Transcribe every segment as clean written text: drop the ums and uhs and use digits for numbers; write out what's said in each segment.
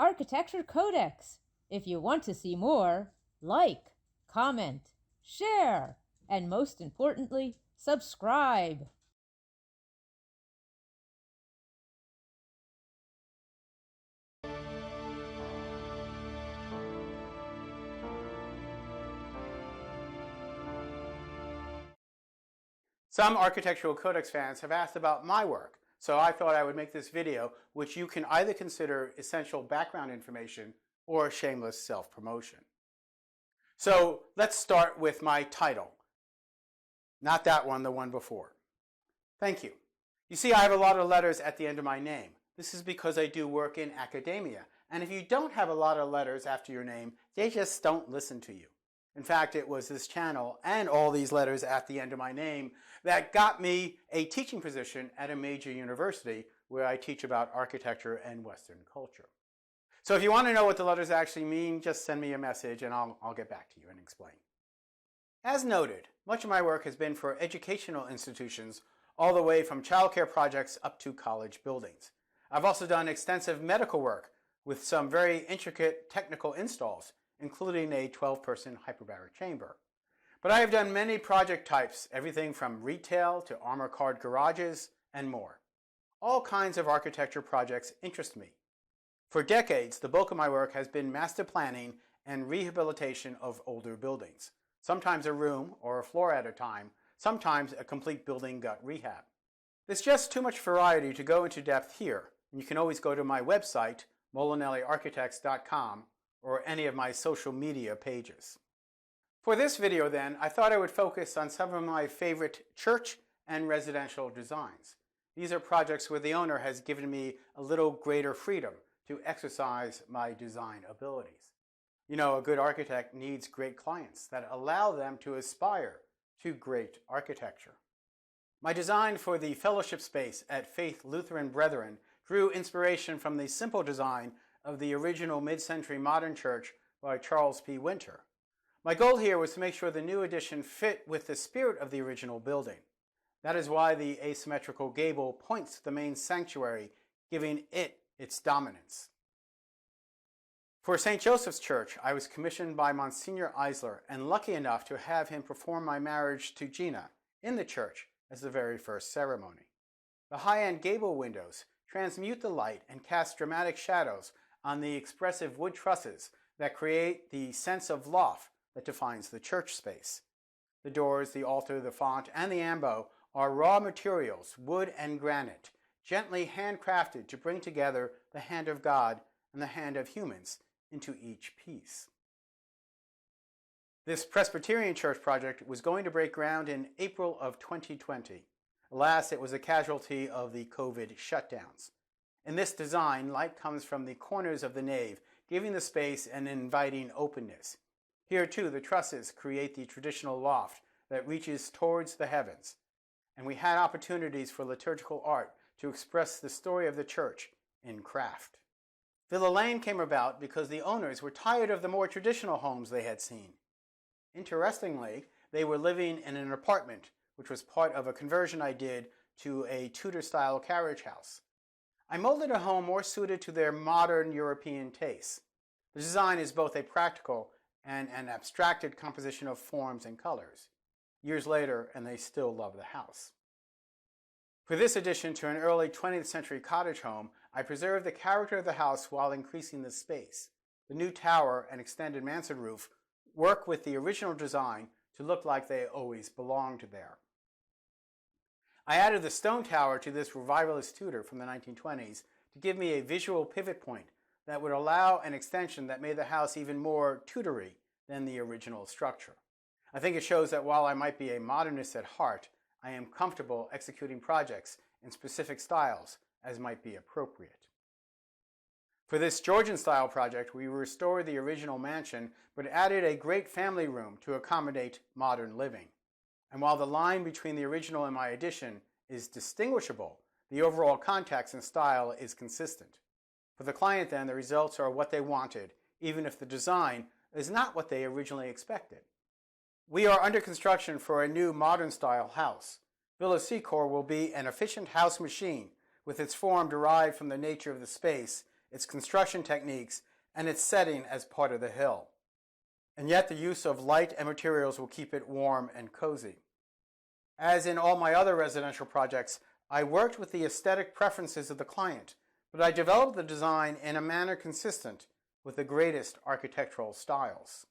Architecture CodeX. If you want to see more, like, comment, share, and most importantly, subscribe. Some Architectural Codex fans have asked about my work, so I thought I would make this video, which you can either consider essential background information or shameless self-promotion. So let's start with my title. Not that one, the one before. Thank you. You see, I have a lot of letters at the end of my name. This is because I do work in academia, and if you don't have a lot of letters after your name, they just don't listen to you. In fact, it was this channel and all these letters at the end of my name that got me a teaching position at a major university where I teach about architecture and Western culture. So if you want to know what the letters actually mean, just send me a message and I'll get back to you and explain. As noted, much of my work has been for educational institutions all the way from childcare projects up to college buildings. I've also done extensive medical work with some very intricate technical installs, including a 12-person hyperbaric chamber. But I have done many project types, everything from retail to armor-car garages and more. All kinds of architecture projects interest me. For decades, the bulk of my work has been master planning and rehabilitation of older buildings, sometimes a room or a floor at a time, sometimes a complete building gut rehab. There's just too much variety to go into depth here, and you can always go to my website, molinelliarchitects.com, or any of my social media pages. For this video then, I thought I would focus on some of my favorite church and residential designs. These are projects where the owner has given me a little greater freedom to exercise my design abilities. You know, a good architect needs great clients that allow them to aspire to great architecture. My design for the fellowship space at Faith Lutheran Brethren drew inspiration from the simple design of the original mid-century modern church by Charles P. Winter. My goal here was to make sure the new addition fit with the spirit of the original building. That is why the asymmetrical gable points to the main sanctuary, giving it its dominance. For St. Joseph's Church, I was commissioned by Monsignor Eisler and lucky enough to have him perform my marriage to Gina in the church as the very first ceremony. The high-end gable windows transmute the light and cast dramatic shadows on the expressive wood trusses that create the sense of loft that defines the church space. The doors, the altar, the font, and the ambo are raw materials, wood and granite, gently handcrafted to bring together the hand of God and the hand of humans into each piece. This Presbyterian church project was going to break ground in April of 2020. Alas, it was a casualty of the COVID shutdowns. In this design, light comes from the corners of the nave, giving the space an inviting openness. Here too, the trusses create the traditional loft that reaches towards the heavens. And we had opportunities for liturgical art to express the story of the church in craft. Villa Lane came about because the owners were tired of the more traditional homes they had seen. Interestingly, they were living in an apartment, which was part of a conversion I did to a Tudor-style carriage house. I molded a home more suited to their modern European tastes. The design is both a practical and an abstracted composition of forms and colors. Years later, and they still love the house. For this addition to an early 20th century cottage home, I preserved the character of the house while increasing the space. The new tower and extended mansard roof work with the original design to look like they always belonged there. I added the stone tower to this revivalist Tudor from the 1920s to give me a visual pivot point that would allow an extension that made the house even more Tudory than the original structure. I think it shows that while I might be a modernist at heart, I am comfortable executing projects in specific styles as might be appropriate. For this Georgian-style project, we restored the original mansion but added a great family room to accommodate modern living. And while the line between the original and my addition is distinguishable, the overall context and style is consistent. For the client then, the results are what they wanted, even if the design is not what they originally expected. We are under construction for a new modern-style house. Villa Secor will be an efficient house machine with its form derived from the nature of the space its construction techniques, and its setting as part of the hill. And yet the use of light and materials will keep it warm and cozy. As in all my other residential projects, I worked with the aesthetic preferences of the client, but I developed the design in a manner consistent with the greatest architectural styles.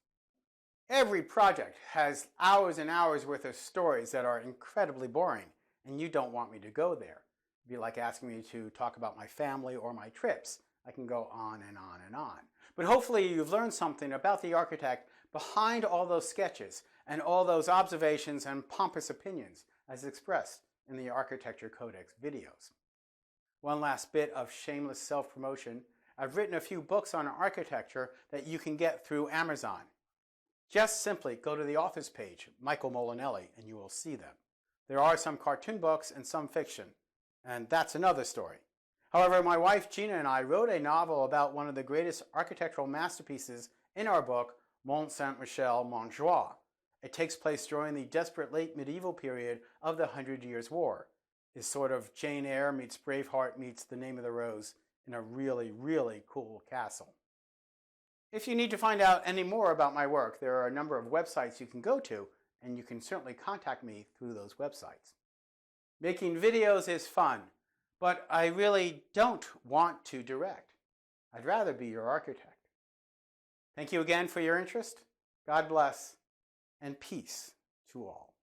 Every project has hours and hours worth of stories that are incredibly boring, and you don't want me to go there. It'd be like asking me to talk about my family or my trips. I can go on and on and on. But hopefully you've learned something about the architect behind all those sketches and all those observations and pompous opinions as expressed in the Architecture CodeX videos. One last bit of shameless self-promotion. I've written a few books on architecture that you can get through Amazon. Just simply go to the authors page, Michael Molinelli, and you will see them. There are some cartoon books and some fiction, and that's another story. However, my wife Gina and I wrote a novel about one of the greatest architectural masterpieces in our book, Mont Saint-Michel, Montjoie. It takes place during the desperate late medieval period of the 100 Years' War. It's sort of Jane Eyre meets Braveheart meets The Name of the Rose in a really, really cool castle. If you need to find out any more about my work, there are a number of websites you can go to, and you can certainly contact me through those websites. Making videos is fun, but I really don't want to direct. I'd rather be your architect. Thank you again for your interest. God bless, and peace to all.